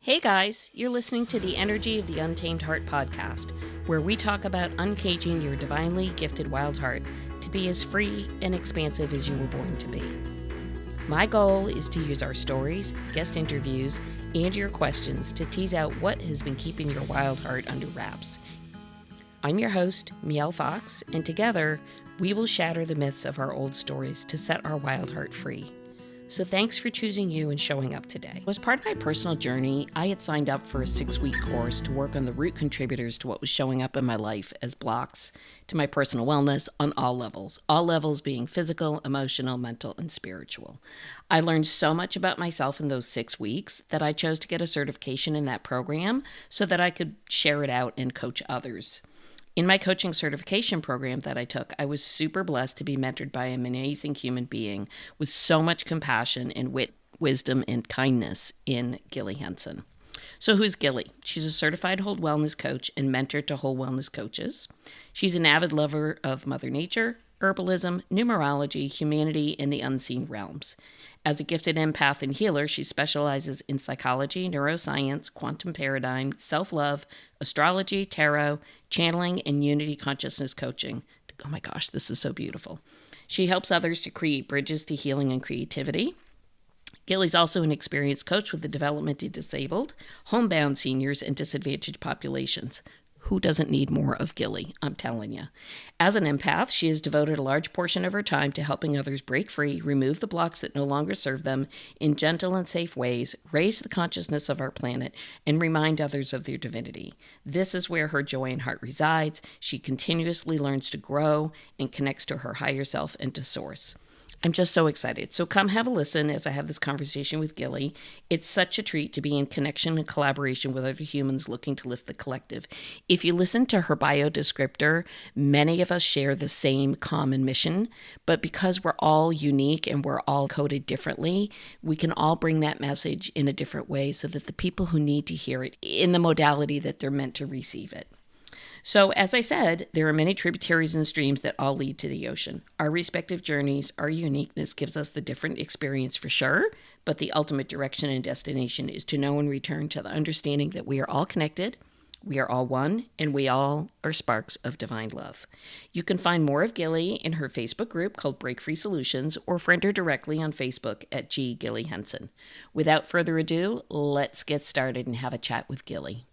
Hey guys, you're listening to the Energy of the Untamed Heart podcast, where we talk about uncaging your divinely gifted wild heart to be as free and expansive as you were born to be. My goal is to use our stories, guest interviews, and your questions to tease out what has been keeping your wild heart under wraps. I'm your host, Mielle Fox, and together we will shatter the myths of our old stories to set our wild heart free. So thanks for choosing you and showing up today. As part of my personal journey, I had signed up for a 6-week course to work on the root contributors to what was showing up in my life as blocks to my personal wellness on all levels being physical, emotional, mental, and spiritual. I learned so much about myself in those 6 weeks that I chose to get a certification in that program so that I could share it out and coach others. In my coaching certification program that I took, I was super blessed to be mentored by an amazing human being with so much compassion and wit, wisdom, and kindness in Gilli Henson. So who's Gilli? She's a certified whole wellness coach and mentor to whole wellness coaches. She's an avid lover of Mother Nature, herbalism, numerology, humanity, and the unseen realms. As a gifted empath and healer, she specializes in psychology, neuroscience, quantum paradigm, self-love, astrology, tarot, channeling, and unity consciousness coaching. Oh my gosh, this is so beautiful. She helps others to create bridges to healing and creativity. Gilli's also an experienced coach with the developmentally disabled, homebound seniors, and disadvantaged populations. Who doesn't need more of Gilli? I'm telling you. As an empath, she has devoted a large portion of her time to helping others break free, remove the blocks that no longer serve them in gentle and safe ways, raise the consciousness of our planet, and remind others of their divinity. This is where her joy and heart resides. She continuously learns to grow and connects to her higher self and to source. I'm just so excited. So come have a listen as I have this conversation with Gilli. It's such a treat to be in connection and collaboration with other humans looking to lift the collective. If you listen to her bio descriptor, many of us share the same common mission, but because we're all unique and we're all coded differently, we can all bring that message in a different way so that the people who need to hear it in the modality that they're meant to receive it. So, as I said, there are many tributaries and streams that all lead to the ocean. Our respective journeys, our uniqueness gives us the different experience for sure, but the ultimate direction and destination is to know and return to the understanding that we are all connected, we are all one, and we all are sparks of divine love. You can find more of Gilli in her Facebook group called Break Free Solutions, or friend her directly on Facebook at Gilli Henson. Without further ado, let's get started and have a chat with Gilli.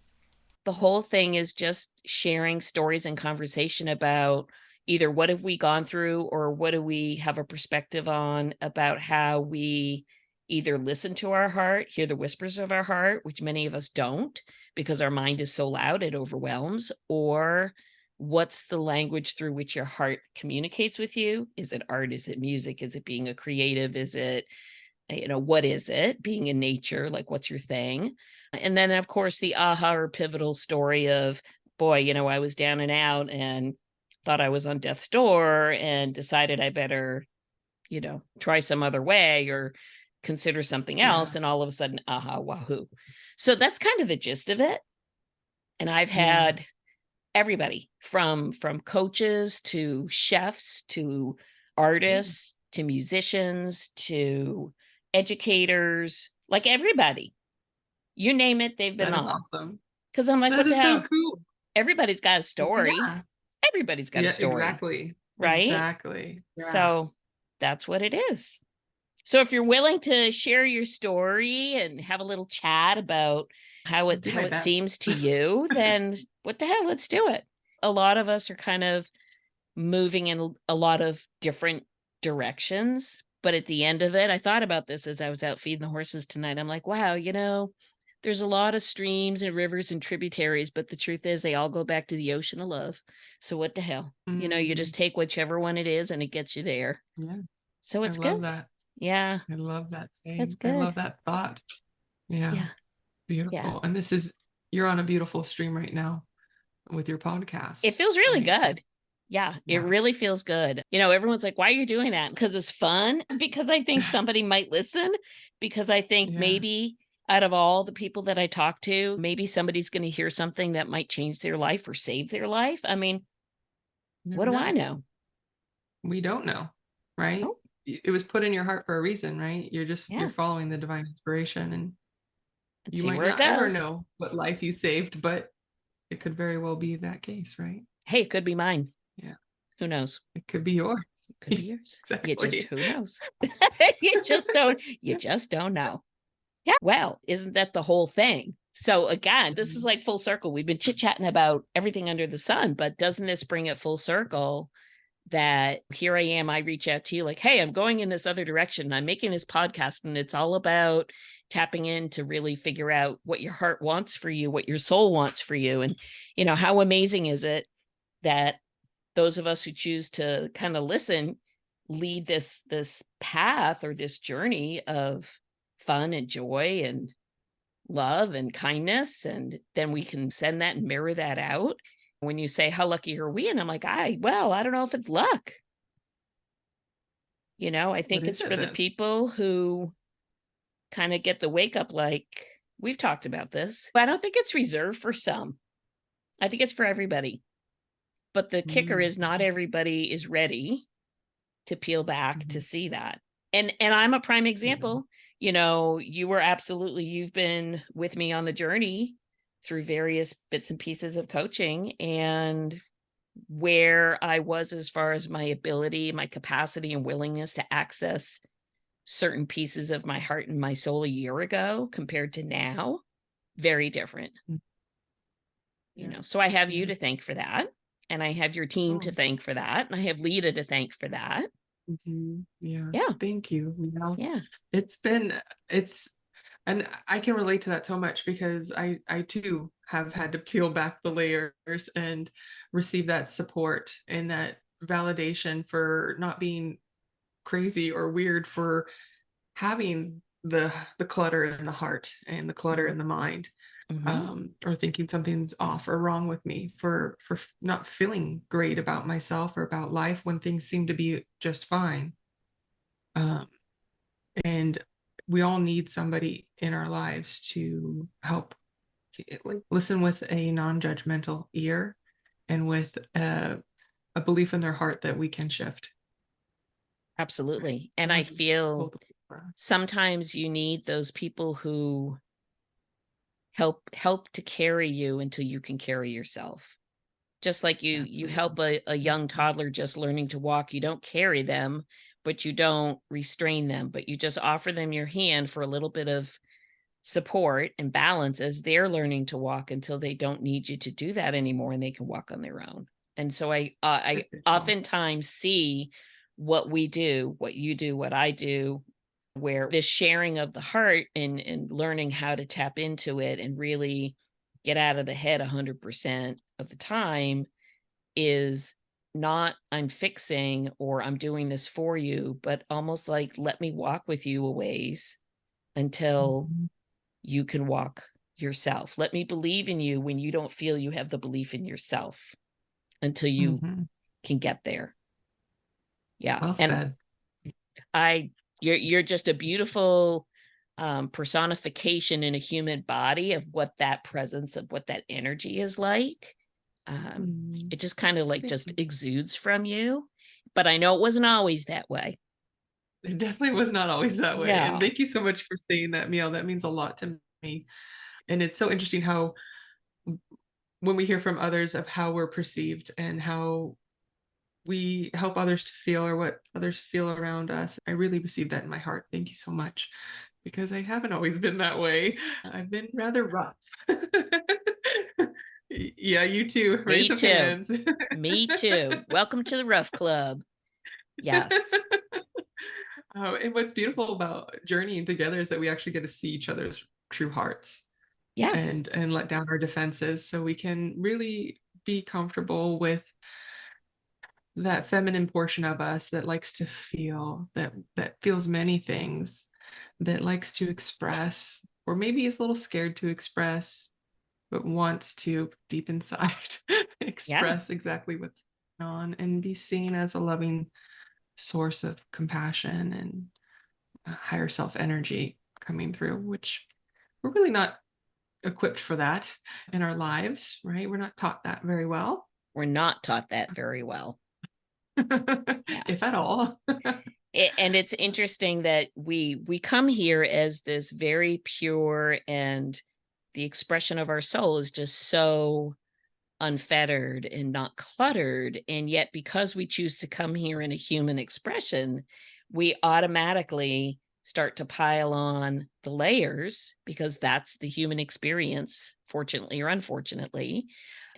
The whole thing is just sharing stories and conversation about either what have we gone through or what do we have a perspective on about how we either listen to our heart, hear the whispers of our heart, which many of us don't because our mind is so loud it overwhelms, or what's the language through which your heart communicates with you? Is it art? Is it music? Is it being a creative? Is it, what is it? Being in nature, like what's your thing? And then, of course, the aha or pivotal story of, boy, I was down and out and thought I was on death's door and decided I better, try some other way or consider something else. Yeah. And all of a sudden, aha, wahoo. So that's kind of the gist of it. And I've had everybody from coaches to chefs to artists to musicians to educators, like everybody. You name it, they've been on. Awesome. Because I'm like, That what the is hell? so cool. Everybody's got a story. Yeah. Everybody's got a story. Exactly. Right? Exactly. Yeah. So that's what it is. So if you're willing to share your story and have a little chat about how it seems to you, then what the hell? Let's do it. A lot of us are kind of moving in a lot of different directions. But at the end of it, I thought about this as I was out feeding the horses tonight. I'm like, wow, there's a lot of streams and rivers and tributaries, but the truth is they all go back to the ocean of love. So what the hell? You just take whichever one it is and it gets you there. Yeah. So it's good. I love that. Yeah. I love that saying. That's good. I love that thought. Yeah. Beautiful. Yeah. And you're on a beautiful stream right now with your podcast. It feels really good. Yeah, it really feels good. Everyone's like, why are you doing that? Because it's fun. Because I think somebody might listen. Because I think maybe out of all the people that I talk to, maybe somebody's going to hear something that might change their life or save their life. I mean, what do I know? We don't know, right? Oh. It was put in your heart for a reason, right? You're following the divine inspiration. And You see might where it not ever goes. know what life you saved, but it could very well be that case, right? Hey, it could be mine. Yeah. Who knows? It could be yours. It could be yours. Exactly. Who knows? you just don't know. Yeah. Well, isn't that the whole thing? So again, this is like full circle. We've been chit-chatting about everything under the sun, but doesn't this bring it full circle that here I am, I reach out to you like, hey, I'm going in this other direction. I'm making this podcast and it's all about tapping in to really figure out what your heart wants for you, what your soul wants for you. And, how amazing is it that those of us who choose to kind of listen lead this path or this journey of fun and joy and love and kindness, and then we can send that and mirror that out. When you say how lucky are we, and I'm like, I don't know if it's luck. I think it's for the people who kind of get the wake up, like we've talked about this. I don't think it's reserved for some. I think it's for everybody. But the kicker is not everybody is ready to peel back to see that. And I'm a prime example. You've been with me on the journey through various bits and pieces of coaching, and where I was as far as my ability, my capacity and willingness to access certain pieces of my heart and my soul a year ago compared to now, very different. So I have you to thank for that. And I have your team to thank for that. And I have Lita to thank for that. Yeah. Thank you. Yeah. And I can relate to that so much because I too have had to peel back the layers and receive that support and that validation for not being crazy or weird, for having the clutter in the heart and the clutter in the mind. Or thinking something's off or wrong with me, for not feeling great about myself or about life when things seem to be just fine. And we all need somebody in our lives to help listen with a non-judgmental ear and with a belief in their heart that we can shift. Absolutely. And I feel sometimes you need those people who help to carry you until you can carry yourself. Just like you help a young toddler just learning to walk. You don't carry them, but you don't restrain them, but you just offer them your hand for a little bit of support and balance as they're learning to walk until they don't need you to do that anymore and they can walk on their own. And so I oftentimes see what we do, what you do, what I do, where this sharing of the heart and learning how to tap into it and really get out of the head 100% of the time is not I'm fixing or I'm doing this for you, but almost like, let me walk with you a ways until you can walk yourself. Let me believe in you when you don't feel you have the belief in yourself until you can get there. Yeah. Well said. You're just a beautiful personification in a human body of what that presence, of what that energy is like. It just kind of like just exudes from you. But I know it wasn't always that way. It definitely was not always that way. No. And thank you so much for saying that, Miel. That means a lot to me. And it's so interesting how when we hear from others of how we're perceived and how we help others to feel or what others feel around us, I really received that in my heart. Thank you so much, because I haven't always been that way. I've been rather rough. Yeah, you too. Raise some hands. Me too. Welcome to the Rough Club. Yes. And what's beautiful about journeying together is that we actually get to see each other's true hearts. Yes. And let down our defenses so we can really be comfortable with that feminine portion of us that likes to feel, that feels many things, that likes to express, or maybe is a little scared to express, but wants to deep inside express exactly what's going on and be seen as a loving source of compassion and higher self energy coming through, which we're really not equipped for that in our lives, right? We're not taught that very well. We're not taught that very well. If at all. And it's interesting that we come here as this very pure, and the expression of our soul is just so unfettered and not cluttered. And yet, because we choose to come here in a human expression, we automatically start to pile on the layers, because that's the human experience, fortunately or unfortunately.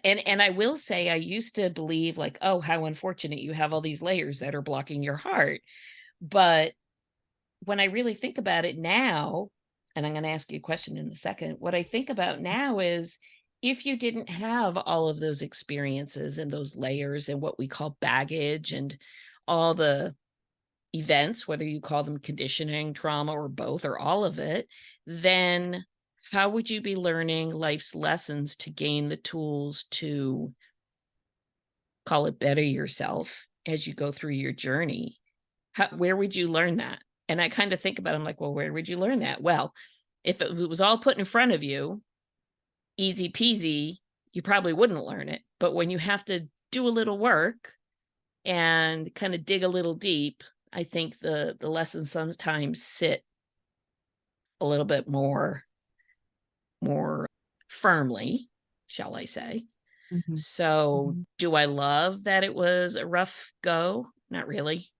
And I will say, I used to believe, like, oh, how unfortunate, you have all these layers that are blocking your heart. But when I really think about it now, and I'm going to ask you a question in a second, what I think about now is, if you didn't have all of those experiences and those layers and what we call baggage and all the events, whether you call them conditioning, trauma, or both, or all of it, then how would you be learning life's lessons to gain the tools to call it better yourself as you go through your journey? Where would you learn that? And I kind of think about it, I'm like, well, where would you learn that? Well, if it was all put in front of you, easy peasy, you probably wouldn't learn it. But when you have to do a little work and kind of dig a little deep, I think the lessons sometimes sit a little bit more firmly, shall I say. Mhm. So, Mhm. do I love that it was a rough go? Not really.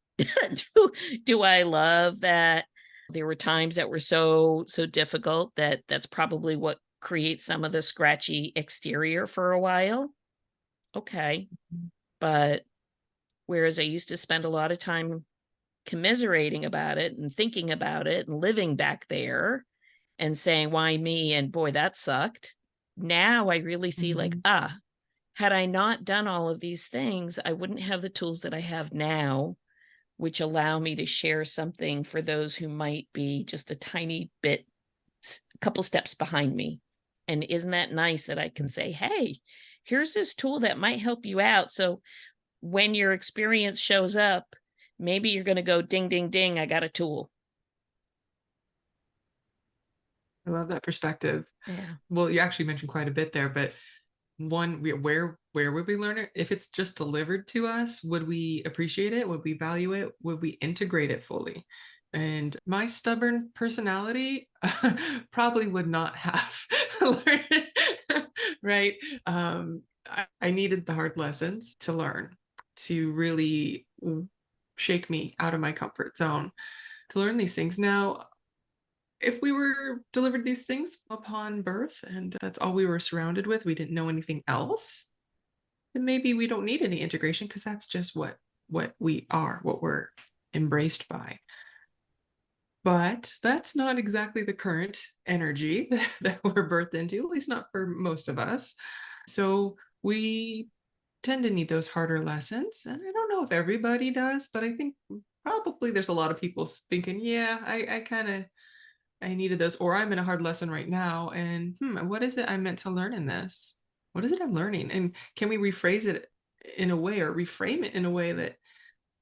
do I love that there were times that were so difficult that that's probably what creates some of the scratchy exterior for a while? Okay. But whereas I used to spend a lot of time commiserating about it and thinking about it and living back there and saying, why me? And boy, that sucked. Now I really see, like, Mhm. had I not done all of these things, I wouldn't have the tools that I have now, which allow me to share something for those who might be just a tiny bit, a couple steps behind me. And isn't that nice that I can say, hey, here's this tool that might help you out. So when your experience shows up, maybe you're going to go ding, ding, ding, I got a tool. I love that perspective. Yeah. Well, you actually mentioned quite a bit there, but where would we learn it? If it's just delivered to us, would we appreciate it? Would we value it? Would we integrate it fully? And my stubborn personality probably would not have learned it, right? I needed the hard lessons to learn, to really shake me out of my comfort zone, to learn these things. Now, if we were delivered these things upon birth and that's all we were surrounded with, we didn't know anything else, then maybe we don't need any integration, because that's just what we are, what we're embraced by. But that's not exactly the current energy that we're birthed into, at least not for most of us. So we tend to need those harder lessons. And I don't know if everybody does, but I think probably there's a lot of people thinking, yeah, I kind of I needed those, or I'm in a hard lesson right now. And what is it I'm meant to learn in this? What is it I'm learning? And can we rephrase it in a way, or reframe it in a way that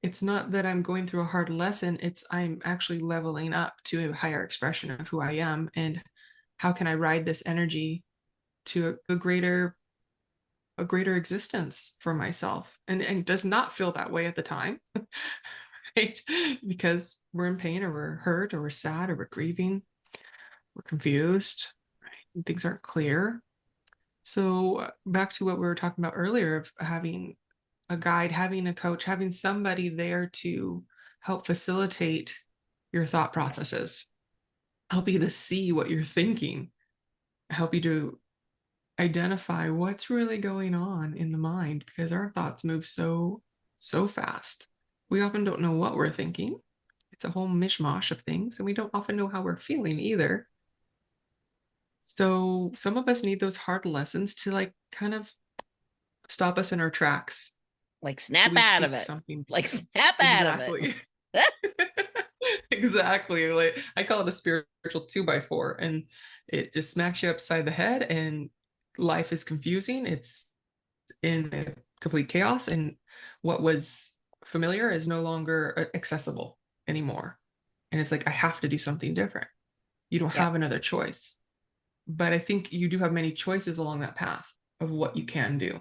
it's not that I'm going through a hard lesson, it's I'm actually leveling up to a higher expression of who I am. And how can I ride this energy to a greater existence for myself? And does not feel that way at the time, right? Because we're in pain, or we're hurt, or we're sad, or we're grieving, we're confused, right? Things aren't clear. So back to what we were talking about earlier, of having a guide, having a coach, having somebody there to help facilitate your thought processes, help you to see what you're thinking, help you to identify what's really going on in the mind, because our thoughts move so fast. We often don't know what we're thinking. It's a whole mishmash of things, and we don't often know how we're feeling either. So some of us need those hard lessons to, like, kind of stop us in our tracks, Like, so snap we out of seek it. something Like, different. snap out of it. Exactly. Exactly. Like, I call it a spiritual 2x4, and it just smacks you upside the head, and life is confusing. It's in a complete chaos, and what was familiar is no longer accessible anymore. And it's like, I have to do something different. You don't Yep. have another choice. But I think you do have many choices along that path of what you can do.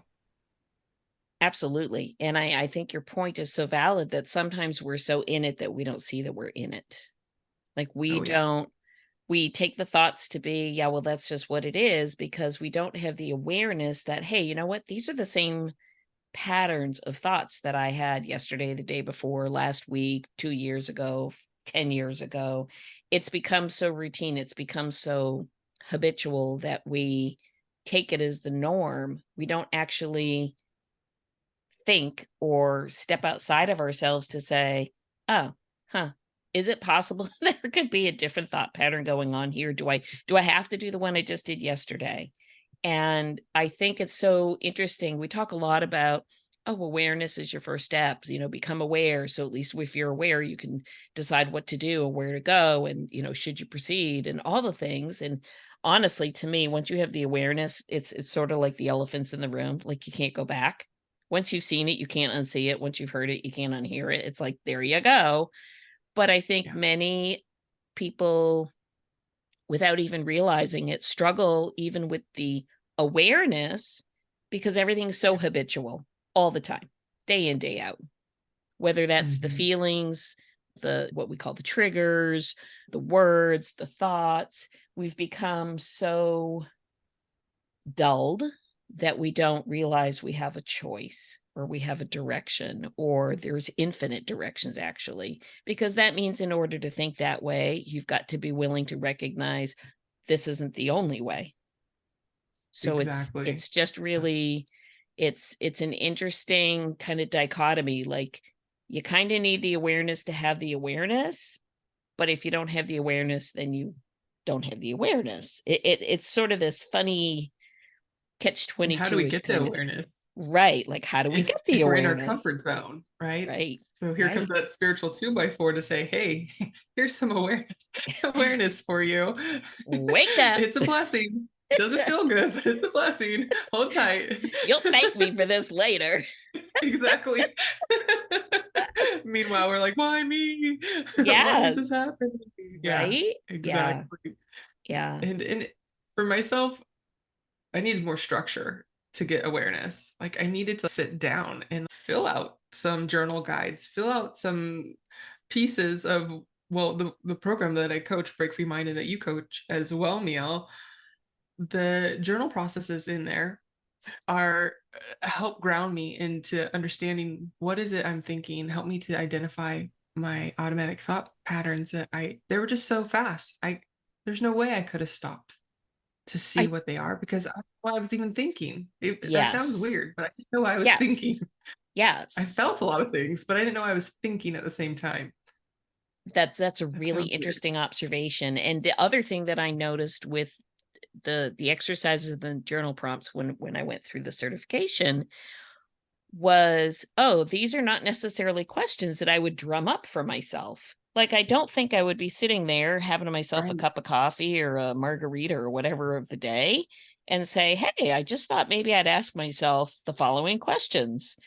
Absolutely. And I think your point is so valid that sometimes we're so in it that we don't see that we're in it. Like Oh yeah. we take the thoughts to be, yeah, well, that's just what it is, because we don't have the awareness that, hey, you know what? These are the same patterns of thoughts that I had yesterday, the day before, last week, 2 years ago, 10 years ago. It's become so routine. It's become so habitual that we take it as the norm. We don't actually think or step outside of ourselves to say, oh, huh, is it possible there could be a different thought pattern going on here? Do I have to do the one I just did yesterday? And I think it's so interesting. We talk a lot about, oh, awareness is your first step, become aware. So at least if you're aware, you can decide what to do and where to go, and, should you proceed and all the things. And honestly, to me, once you have the awareness, it's sort of like the elephants in the room. Like, you can't go back. Once you've seen it, you can't unsee it. Once you've heard it, you can't unhear it. It's like, there you go. But I think Yeah. many people, without even realizing it, struggle even with the awareness, because everything's so habitual all the time, day in, day out. Whether that's the Mhm. feelings, the what we call the triggers, the words, the thoughts, we've become so dulled that we don't realize we have a choice, or we have a direction, or there's infinite directions, actually, because that means in order to think that way, you've got to be willing to recognize this isn't the only way. So it's Exactly. it's just really, it's an interesting kind of dichotomy. Like, you kind of need the awareness to have the awareness, but if you don't have the awareness, then you don't have the awareness. It's sort of this funny catch And how do we 22-ish get the kind of, awareness? right? Like, how do we get the If we're in our awareness? comfort zone, right? Right, So here comes right. that spiritual 2x4 to say, hey, here's some awareness for you. Wake up. It's a blessing. Doesn't feel good, but it's a blessing. Hold tight. You'll thank me for this later. Exactly. Meanwhile, we're like, why me? Why is Yeah, this happening? Yeah, right? Yeah, exactly. yeah. And for myself, I needed more structure to get awareness. Like, I needed to sit down and fill out some journal guides, fill out some pieces of, well, the program that I coach, Break Free Mind, and that you coach as well, Neil. The journal processes in there are help ground me into understanding what is it I'm thinking, help me to identify my automatic thought patterns that they were just so fast. There's no way I could have stopped to see I what they are, because I didn't know what I was even thinking. That sounds Yes. weird, but I didn't know what I was thinking. Yes. I Yes. felt a lot of things, but I didn't know I was thinking at the same time. That's a That really sounds weird. interesting observation. And the other thing that I noticed with the exercises and the journal prompts when I went through the certification was, oh, these are not necessarily questions that I would drum up for myself. Like, I don't think I would be sitting there having myself a Right. cup of coffee or a margarita or whatever of the day and say, hey, I just thought maybe I'd ask myself the following questions,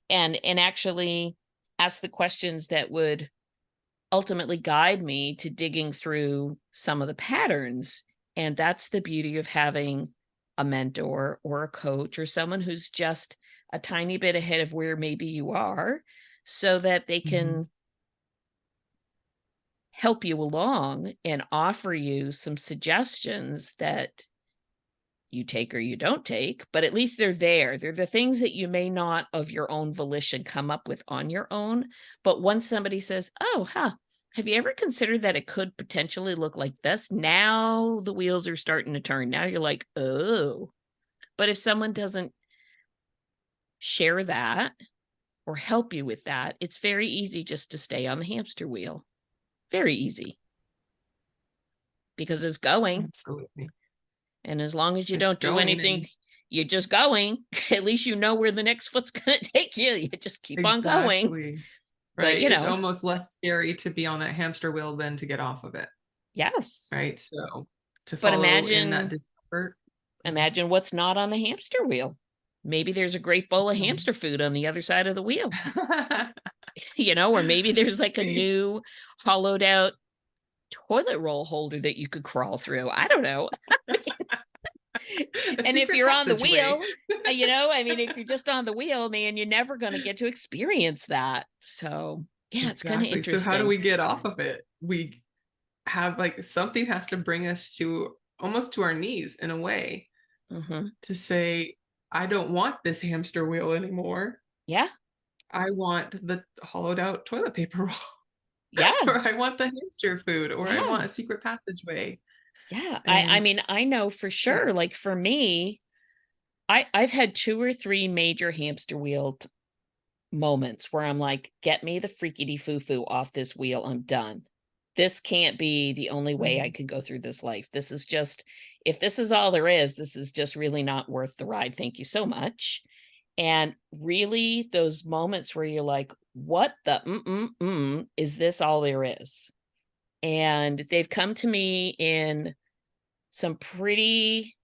and actually ask the questions that would ultimately guide me to digging through some of the patterns. And that's the beauty of having a mentor or a coach or someone who's just a tiny bit ahead of where maybe you are, so that they Mhm. can help you along and offer you some suggestions that you take or you don't take, but at least they're there. They're the things that you may not of your own volition come up with on your own. But once somebody says, oh, huh, have you ever considered that it could potentially look like this? Now the wheels are starting to turn. Now you're like, oh. But if someone doesn't share that or help you with that, it's very easy just to stay on the hamster wheel. Very easy, because it's going. Absolutely. And as long as you It's don't do going, anything, and you're just going. At least you know where the next foot's going to take you. You just keep on going. exactly. But, Right. It's almost less scary to be on that hamster wheel than to get off of it. yes. Right. So to But follow in that imagine discomfort. Mhm. imagine what's not on the hamster wheel. Maybe there's a great bowl of Um, hamster food on the other side of the wheel, or maybe there's like a right. new hollowed out toilet roll holder that you could crawl through. I don't know. A And if secret you're on the passageway. wheel, I mean, if you're just on the wheel, man, you're never going to get to experience that. So yeah, it's kind of Exactly. So how do interesting. we get off of it? We have like something has to bring us to almost to our knees in a way Mm-hmm. to say, I don't want this hamster wheel anymore. Yeah. I want the hollowed out toilet paper roll, Yeah. or I want the hamster food, or I Yeah. want a secret passageway. Yeah. I And mean, I know for yeah, sure, like for me, I've had 2 or 3 major hamster wheel moments where I'm like, get me the freaky foo foo off this wheel. I'm done. This can't be the only way I mhm, can go through this life. This is just, if this is all there is, this is just really not worth the ride. Thank you so much. And really, those moments where you're like, what the is this all there is? And they've come to me in some pretty,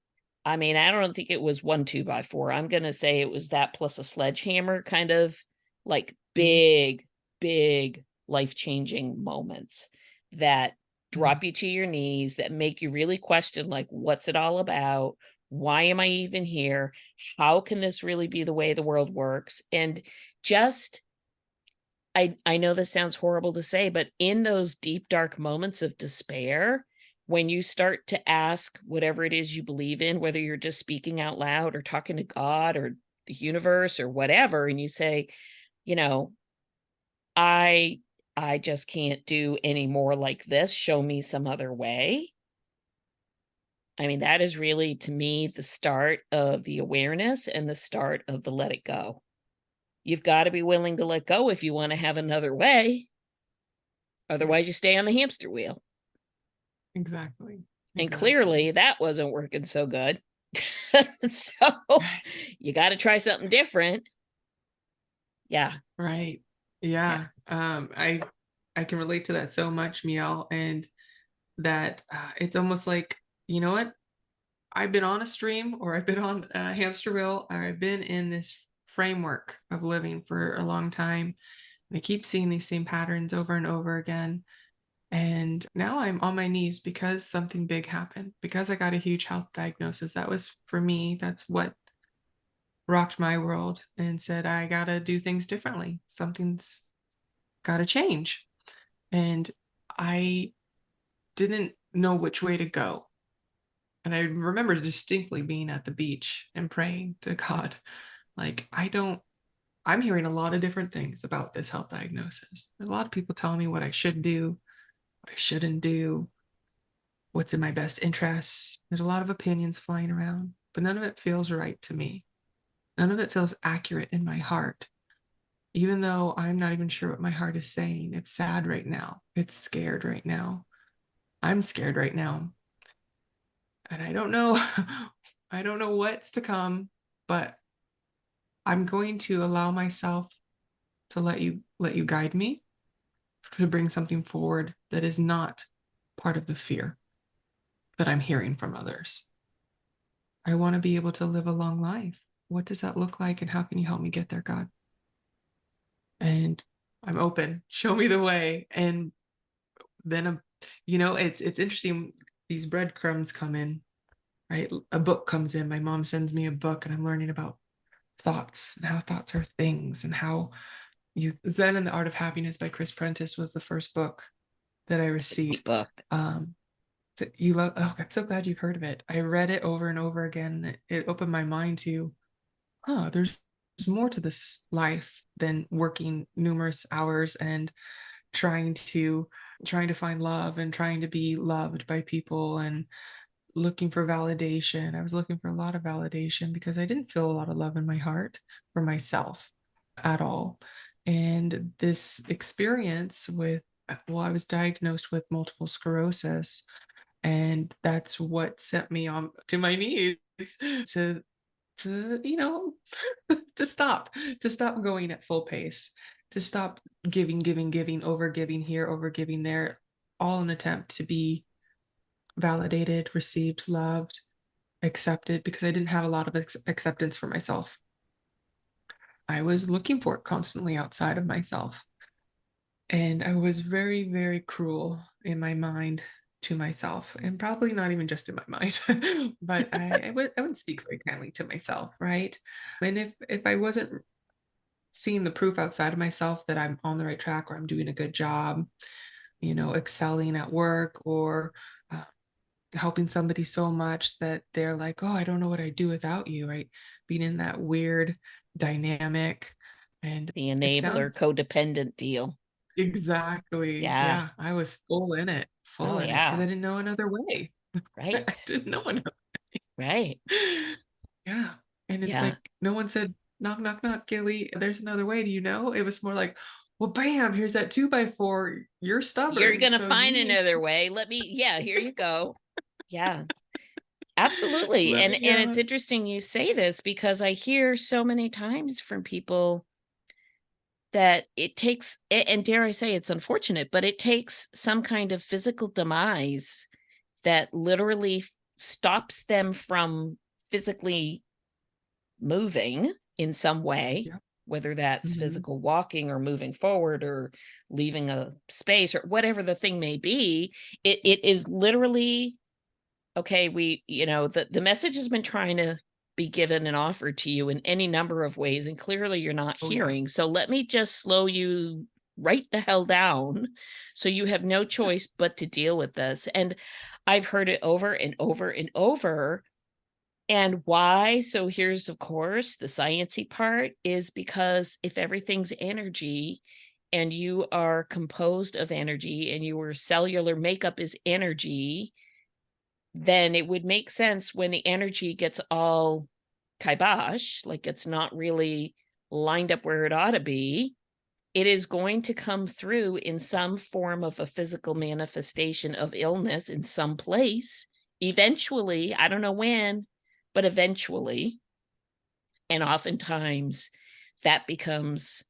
I mean, I don't think it was 1 2x4. I'm going to say it was that plus a sledgehammer, kind of like mhm, big life-changing moments that mhm. drop you to your knees, that make you really question, like, what's it all about? Why am I even here? How can this really be the way the world works? And just, I know this sounds horrible to say, but in those deep, dark moments of despair, when you start to ask whatever it is you believe in, whether you're just speaking out loud or talking to God or the universe or whatever, and you say, you know, I I just can't do any more like this. Show me some other way. I mean, that is really to me the start of the awareness and the start of the let it go. You've got to be willing to let go if you want to have another way. Yeah, Otherwise, you stay on the hamster wheel. exactly. And Exactly. clearly that wasn't working so good. So you got to try something different. Yeah. Right. Yeah. Yeah. I can relate to that so much, Miel, and that it's almost like, you know what? I've been on a stream, or I've been on a hamster wheel, or I've been in this framework of living for a long time. And I keep seeing these same patterns over and over again. And now I'm on my knees because something big happened, because I got a huge health diagnosis. That was for me, that's what rocked my world and said, I got to do things differently. Something's got to change. And I didn't know which way to go. And I remember distinctly being at the beach and praying to God, like, I'm hearing a lot of different things about this health diagnosis. There's a lot of people telling me what I should do, what I shouldn't do, what's in my best interests. There's a lot of opinions flying around, but none of it feels right to me. None of it feels accurate in my heart, even though I'm not even sure what my heart is saying. It's sad right now. It's scared right now. I'm scared right now. And I don't know, I don't know what's to come, but I'm going to allow myself to let you guide me, to bring something forward that is not part of the fear that I'm hearing from others. I want to be able to live a long life. What does that look like, and how can you help me get there, God? And I'm open. Show me the way. And then it's interesting. These breadcrumbs come in, right? A book comes in. My mom sends me a book, and I'm learning about thoughts and how thoughts are things, and how you Zen and the Art of Happiness by Chris Prentice was the first book that I Great received. book. So you love, oh, I'm so glad you've heard of it. I read it over and over again. It opened my mind to, there's more to this life than working numerous hours and trying to trying to find love and trying to be loved by people and looking for validation. I was looking for a lot of validation because I didn't feel a lot of love in my heart for myself at all. And this experience with, well, I was diagnosed with multiple sclerosis, and that's what sent me on to my knees to to you know to stop going at full pace, to stop giving, over giving here, over giving there, all an attempt to be validated, received, loved, accepted, because I didn't have a lot of acceptance for myself. I was looking for it constantly outside of myself. And I was very, very cruel in my mind to myself, and probably not even just in my mind, but I wouldn't speak very kindly to myself, right? And if I wasn't seeing the proof outside of myself that I'm on the right track or I'm doing a good job, excelling at work, or uh, helping somebody so much that they're like, oh, I don't know what I'd do without you, right? Being in that weird dynamic. And The it enabler sounds codependent deal. exactly, Yeah. yeah, I was full Oh, in it because I yeah. didn't know another way. I Right. didn't know another. Right. Yeah. And it's Yeah. like no one said, knock, knock, knock, Gilly, there's another way. Do you know? It was more like, well, bam, here's that 2x4. You're You're stubborn, going to so you find need another way. Yeah, here you go. Yeah. Absolutely. let And me it's interesting you say this because I hear so many times from people that it takes, and dare I say it's unfortunate, but it takes some kind of physical demise that literally stops them from physically moving in some way, yeah. whether that's Mhm. physical walking or moving forward or leaving a space or whatever the thing may be. It is literally okay, the message has been trying to be given and offered to you in any number of ways, and clearly you're not Oh yeah. hearing. So let me just slow you right the hell down so you have no choice but to deal with this. And I've heard it over and over and over. And why? So here's, of course, the sciencey part is because if everything's energy and you are composed of energy and your cellular makeup is energy, then it would make sense when the energy gets all kibosh, like it's not really lined up where it ought to be, it is going to come through in some form of a physical manifestation of illness in some place. Eventually, I don't know when, but eventually. And oftentimes that becomes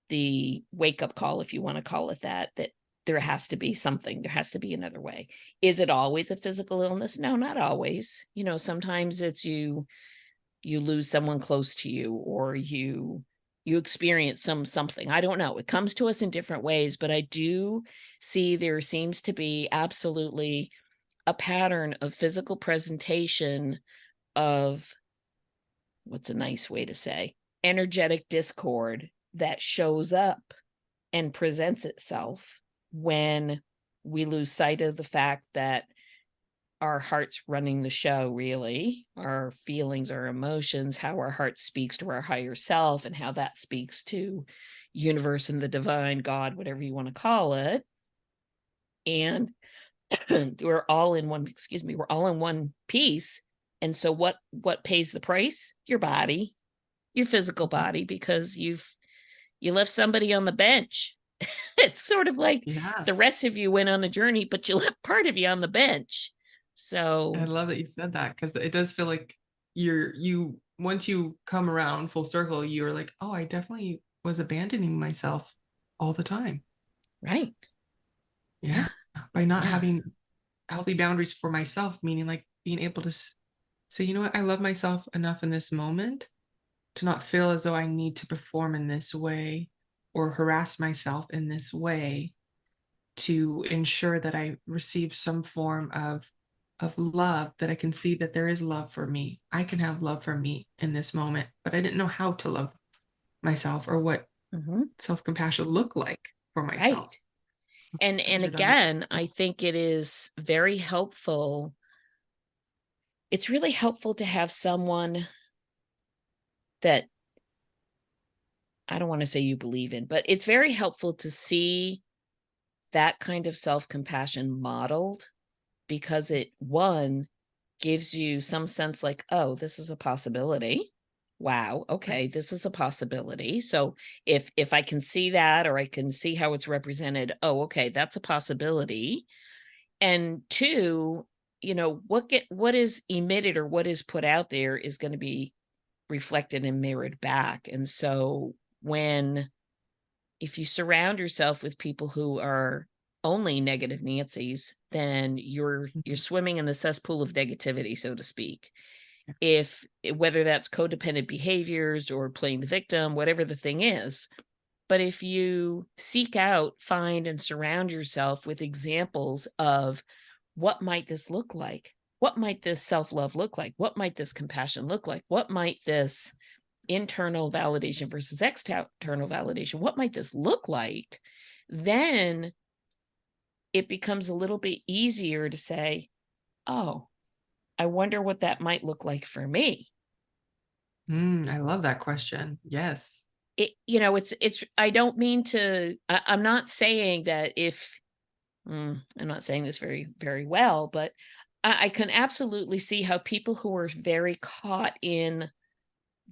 the wake up call, if you want to call it that, that there has to be something, there has to be another way. Is it always a physical illness? No, not always. Sometimes it's you lose someone close to you, or you experience something. I don't know. It comes to us in different ways, but I do see there seems to be absolutely a pattern of physical presentation of, what's a nice way to say, energetic discord that shows up and presents itself when we lose sight of the fact that our heart's running the show, really, our feelings, our emotions, how our heart speaks to our higher self, and how that speaks to universe and the divine, God, whatever you want to call it. And we're all in one, excuse me, we're all in one piece. And so what pays the price? Your body, your physical Mhm. body, because you left somebody on the bench. It's sort of like Yeah. the rest of you went on the journey, but you left part of you on the bench. I So, love that you said that because it does feel like you once you come around full circle, you're like, oh, I definitely was abandoning myself all the time. right. Yeah. Yeah. By not Yeah. having healthy boundaries for myself, meaning like being able to say, you know what, I love myself enough in this moment to not feel as though I need to perform in this way or harass myself in this way to ensure that I receive some form of love, that I can see that there is love for me. I can have love for me in this moment, but I didn't know how to love myself or what Mhm. self-compassion looked like for myself. Right. And Things are done. again, I think it is very helpful. It's really helpful to have someone that, I don't want to say you believe in, but it's very helpful to see that kind of self-compassion modeled, because it, one, gives you some sense like, oh, this is a possibility. Wow, Right. okay, this is a possibility. So if I can see that, or I can see how it's represented, oh, okay, that's a possibility. And two, what is emitted or what is put out there is going to be reflected and mirrored back. And so when if you surround yourself with people who are only negative Nancy's, then you're Mhm. swimming in the cesspool of negativity, so to speak. Yeah. If whether that's codependent behaviors or playing the victim, whatever the thing is. But if you seek out, find, and surround yourself with examples of what might this look like? What might this self-love look like? What might this compassion look like? What might this internal validation versus external validation, what might this look like? Then it becomes a little bit easier to say, oh, I wonder what that might look like for me. I love that question. Yes. It's I don't mean to, I'm not saying that if I'm not saying this very, very well, but I can absolutely see how people who are very caught in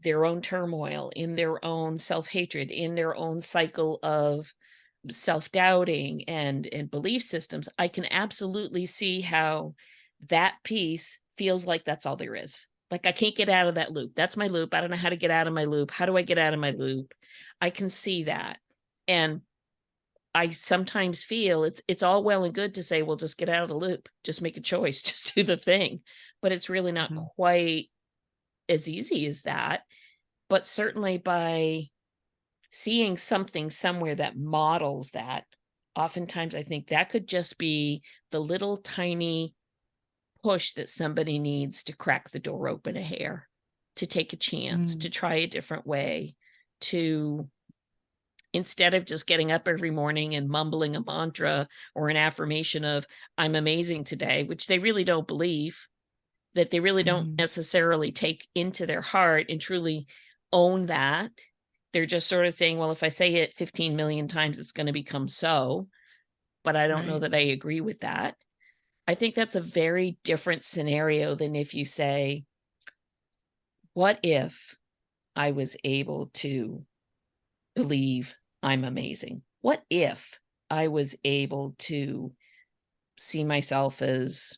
their own turmoil, in their own self-hatred, in their own cycle of self-doubting and belief systems, I can absolutely see how that piece feels like that's all there is. Like, I can't get out of that loop. That's my loop. I don't know how to get out of my loop. How do I get out of my loop? I can see that. And I sometimes feel it's all well and good to say, well, just get out of the loop. Just make a choice. Just do the thing. But it's really not Mhm. quite as easy as that. But certainly by seeing something somewhere that models that, oftentimes I think that could just be the little tiny push that somebody needs to crack the door open a hair, to take a chance, to Mm, try a different way, to, instead of just getting up every morning and mumbling a mantra or an affirmation of, I'm amazing today, which they really don't believe, that they really don't mhm. necessarily take into their heart and truly own that. They're just sort of saying, well, if I say it 15 million times, it's going to become so. But I don't know Right. that I agree with that. I think that's a very different scenario than if you say, what if I was able to believe I'm amazing? What if I was able to see myself as,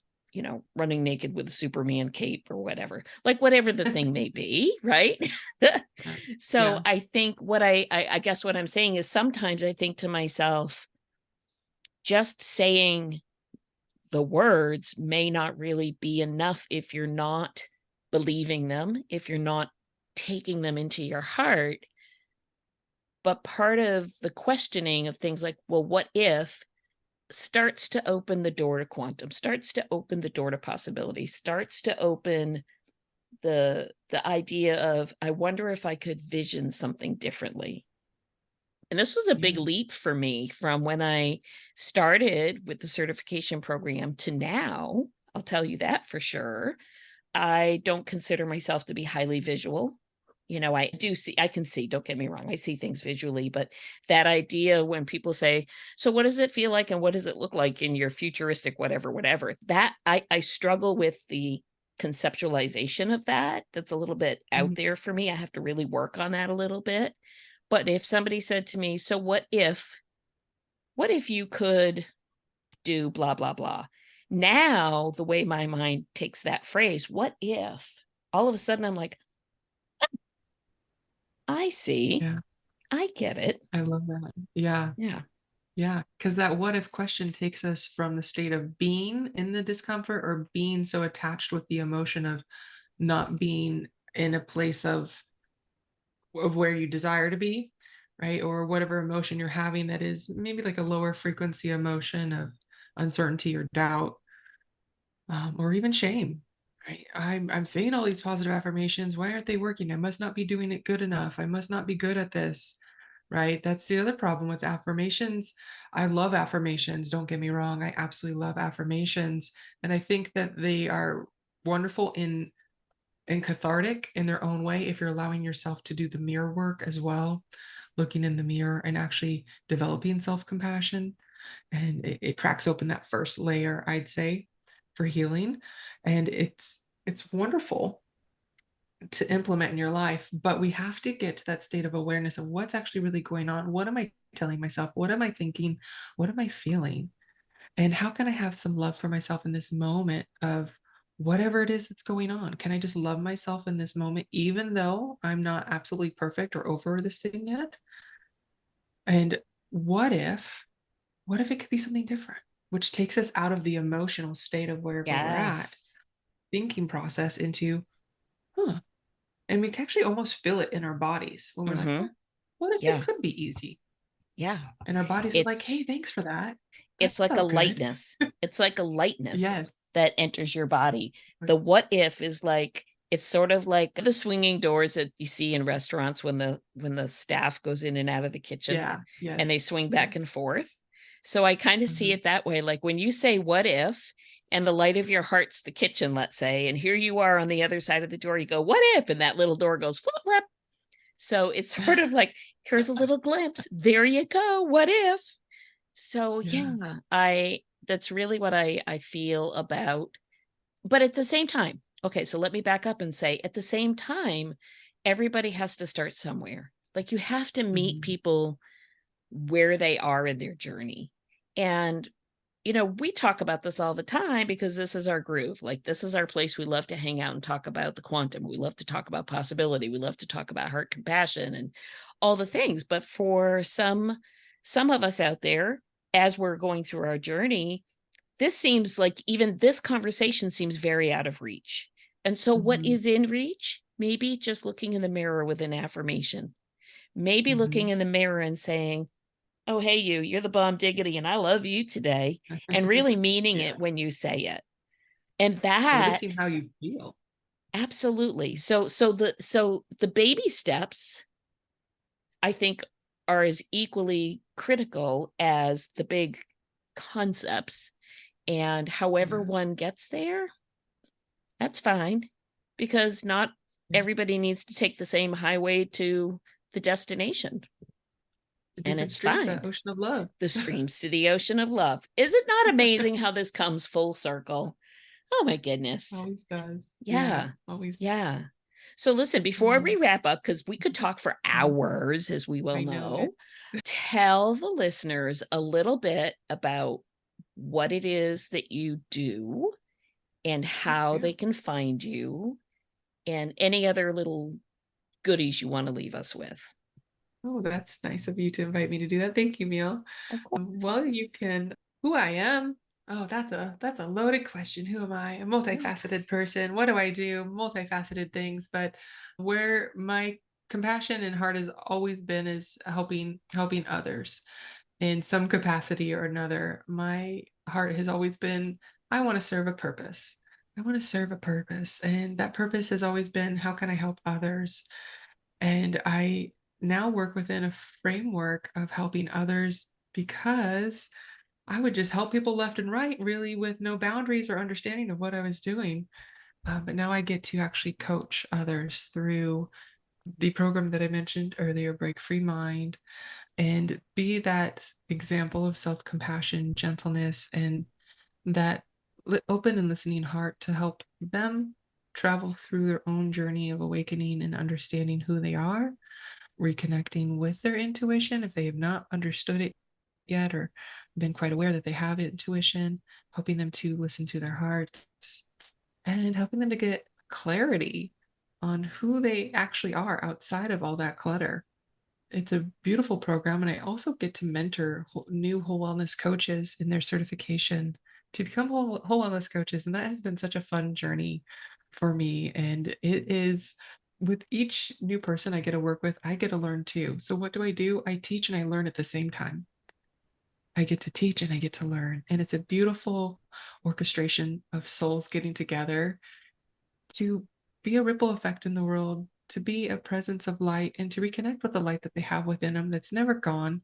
running naked with a Superman cape or whatever, like whatever the thing may be, right? Yeah. So Yeah. I think what I guess what I'm saying is sometimes I think to myself, just saying the words may not really be enough if you're not believing them, if you're not taking them into your heart. But part of the questioning of things like, well, what if, starts to open the door to quantum, starts to open the door to possibility, starts to open the idea of, I wonder if I could vision something differently. And this was a big Yeah. leap for me from when I started with the certification program to now. I'll tell you that for sure. I don't consider myself to be highly visual. I do see, I can see, don't get me wrong, I see things visually, but that idea when people say, so what does it feel like and what does it look like in your futuristic whatever, whatever, that I struggle with the conceptualization of that. That's a little bit out Mhm. there for me. I have to really work on that a little bit. But if somebody said to me, so what if you could do blah, blah, blah. Now, the way my mind takes that phrase, what if, all of a sudden I'm like, I see, Yeah. I get it. I love that. Yeah. Yeah. Yeah. Because that what if question takes us from the state of being in the discomfort or being so attached with the emotion of not being in a place of where you desire to be, right? Or whatever emotion you're having that is maybe like a lower frequency emotion of uncertainty or doubt, or even shame, right? I'm saying all these positive affirmations. Why aren't they working? I must not be doing it good enough. I must not be good at this, right? That's the other problem with affirmations. I love affirmations. Don't get me wrong. I absolutely love affirmations, and I think that they are wonderful and cathartic in their own way if you're allowing yourself to do the mirror work as well, looking in the mirror and actually developing self-compassion. And it cracks open that first layer, I'd say, for healing. And it's wonderful to implement in your life, but we have to get to that state of awareness of what's actually really going on. What am I telling myself? What am I thinking? What am I feeling? And how can I have some love for myself in this moment of whatever it is that's going on? Can I just love myself in this moment, even though I'm not absolutely perfect or over this thing yet? And what if, what if it could be something different, which takes us out of the emotional state of wherever we're at, Yes. thinking process into, huh? And we can actually almost feel it in our bodies when we're like, Mm-hmm. huh, what if it Yeah. could be easy? Yeah. And our bodies are like, It's hey, thanks for that. That it's like a felt good. lightness. It's like a lightness Yes. that enters your body. Right. The what if is like, it's sort of like the swinging doors that you see in restaurants when the staff goes in and out of the kitchen Yeah. Yes. and they swing Yes. back and forth. So I kind of see Mhm. it that way. Like when you say what if, and the light of your heart's the kitchen, let's say, and here you are on the other side of the door, you go, what if? And that little door goes flip, flip. So it's sort of like, here's a little glimpse. There you go. What if? So Yeah. yeah, I that's really what I feel about. But at the same time, okay, so let me back up and say at the same time, everybody has to start somewhere. Like you have to meet Mhm. people where they are in their journey. And we talk about this all the time because this is our groove. Like this is our place. We love to hang out and talk about the quantum. We love to talk about possibility. We love to talk about heart compassion and all the things. But for some of us out there, as we're going through our journey, this seems like even this conversation seems very out of reach. And so what Mhm. is in reach? Maybe just looking in the mirror with an affirmation. Maybe looking Mhm. in the mirror and saying, oh, hey, you're the bomb diggity, and I love you today, and really meaning Yeah. it when you say it. And that Noticing how you feel. absolutely. So the baby steps, I think, are as equally critical as the big concepts. And however Yeah. one gets there, that's fine, because not everybody needs to take the same highway to the destination, The and different it's streams, fine. that ocean of love. The streams to the ocean of love. Is it not amazing how this comes full circle? Oh my goodness. Always does. Yeah. Yeah. Always does. Yeah. So listen, before we Um, wrap up, because we could talk for mhm. hours, as we well I know it. know, tell the listeners a little bit about what it is that you do and how Yeah. they can find you and any other little goodies you want to leave us with. Oh, that's nice of you to invite me to do that. Thank you, Neil. Of course. Well, you can who I am. Oh, that's a loaded question. Who am I? A multifaceted person. What do I do? Multifaceted things, but where my compassion and heart has always been is helping others in some capacity or another. My heart has always been, I want to serve a purpose. I want to serve a purpose. And that purpose has always been, how can I help others? And I now work within a framework of helping others because I would just help people left and right, really, with no boundaries or understanding of what I was doing. But now I get to actually coach others through the program that I mentioned earlier, Break Free Mind, and be that example of self compassion, gentleness, and that open and listening heart to help them travel through their own journey of awakening and understanding who they are, reconnecting with their intuition if they have not understood it yet or been quite aware that they have intuition, helping them to listen to their hearts and helping them to get clarity on who they actually are outside of all that clutter. It's a beautiful program, and I also get to mentor new whole wellness coaches in their certification to become whole wellness coaches, and that has been such a fun journey for me. And it is with each new person I get to work with, I get to learn too. So what do? I teach and I learn at the same time. I get to teach and I get to learn, and it's a beautiful orchestration of souls getting together to be a ripple effect in the world, to be a presence of light, and to reconnect with the light that they have within them that's never gone.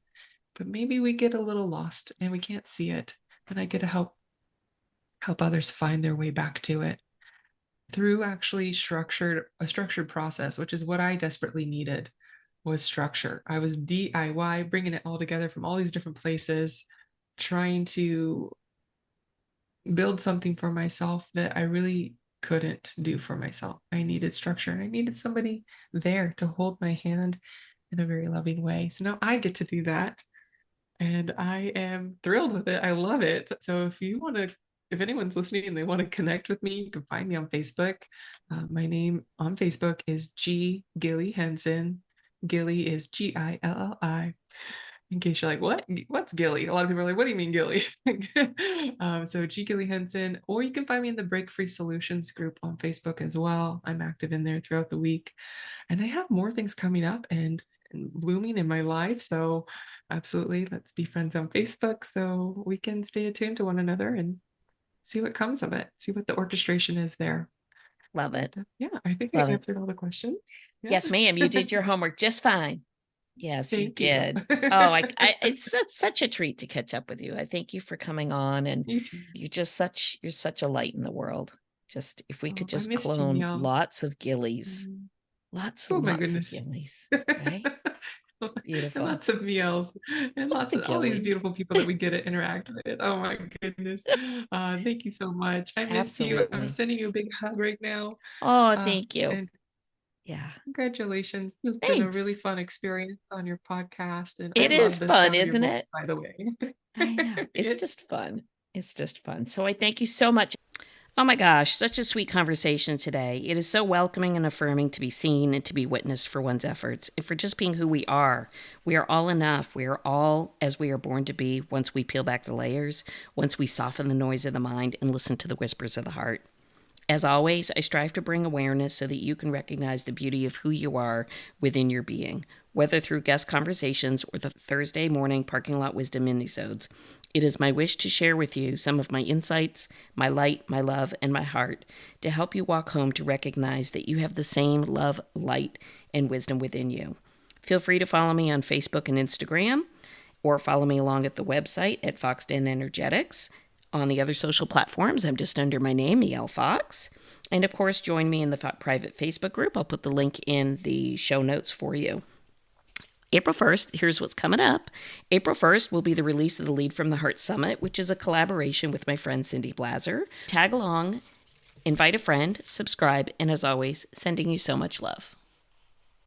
But maybe we get a little lost and we can't see it. And I get to help others find their way back to it through actually a structured process, which is what I desperately needed was structure. I was DIY, bringing it all together from all these different places, trying to build something for myself that I really couldn't do for myself. I needed structure and I needed somebody there to hold my hand in a very loving way. So now I get to do that. And I am thrilled with it. I love it. So if anyone's listening and they want to connect with me, you can find me on Facebook. My name on Facebook is G Gilli Henson. Gilli is Gilli. In case you're like, what? What's Gilli? A lot of people are like, what do you mean Gilli? So G Gilli Henson, or you can find me in the Break Free Solutions group on Facebook as well. I'm active in there throughout the week, and I have more things coming up. And and blooming in my life. So absolutely, let's be friends on Facebook so we can stay attuned to one another and see what comes of it, see what the orchestration is there. Love it. Yeah, I think I Love it. answered all the questions. Yeah. Yes, ma'am. You did your homework just fine. Yes, you Thank you. did. It's such a treat to catch up with you. I thank you for coming on, and You too. you're such a light in the world. Just if we could I just missed you, clone Neil. lots of Gillies, lots Oh and my lots of goodness. Gillies, right? And Beautiful. lots of meals and lots of all these Gillies. beautiful people that we get to interact with. Oh my goodness. Thank you so much. I miss you. I'm Absolutely. sending you a big hug right now. Oh, thank you. And Yeah. congratulations. It's been a Thanks. really fun experience on your podcast. And I It is love the fun, sound of your isn't voice, it? by the way. I know. It's just fun. It's just fun. So I thank you so much. Oh my gosh, such a sweet conversation today. It is so welcoming and affirming to be seen and to be witnessed for one's efforts and for just being who we are. We are all enough. We are all as we are born to be once we peel back the layers, once we soften the noise of the mind and listen to the whispers of the heart. As always, I strive to bring awareness so that you can recognize the beauty of who you are within your being, whether through guest conversations or the Thursday morning parking lot wisdom minisodes. It is my wish to share with you some of my insights, my light, my love, and my heart to help you walk home to recognize that you have the same love, light, and wisdom within you. Feel free to follow me on Facebook and Instagram, or follow me along at the website at Foxden Energetics. On the other social platforms, I'm just under my name, Mielle Fox. And of course, join me in the private Facebook group. I'll put the link in the show notes for you. April 1st, here's what's coming up. April 1st will be the release of the Lead from the Heart Summit, which is a collaboration with my friend Cindy Blaser. Tag along, invite a friend, subscribe, and as always, sending you so much love.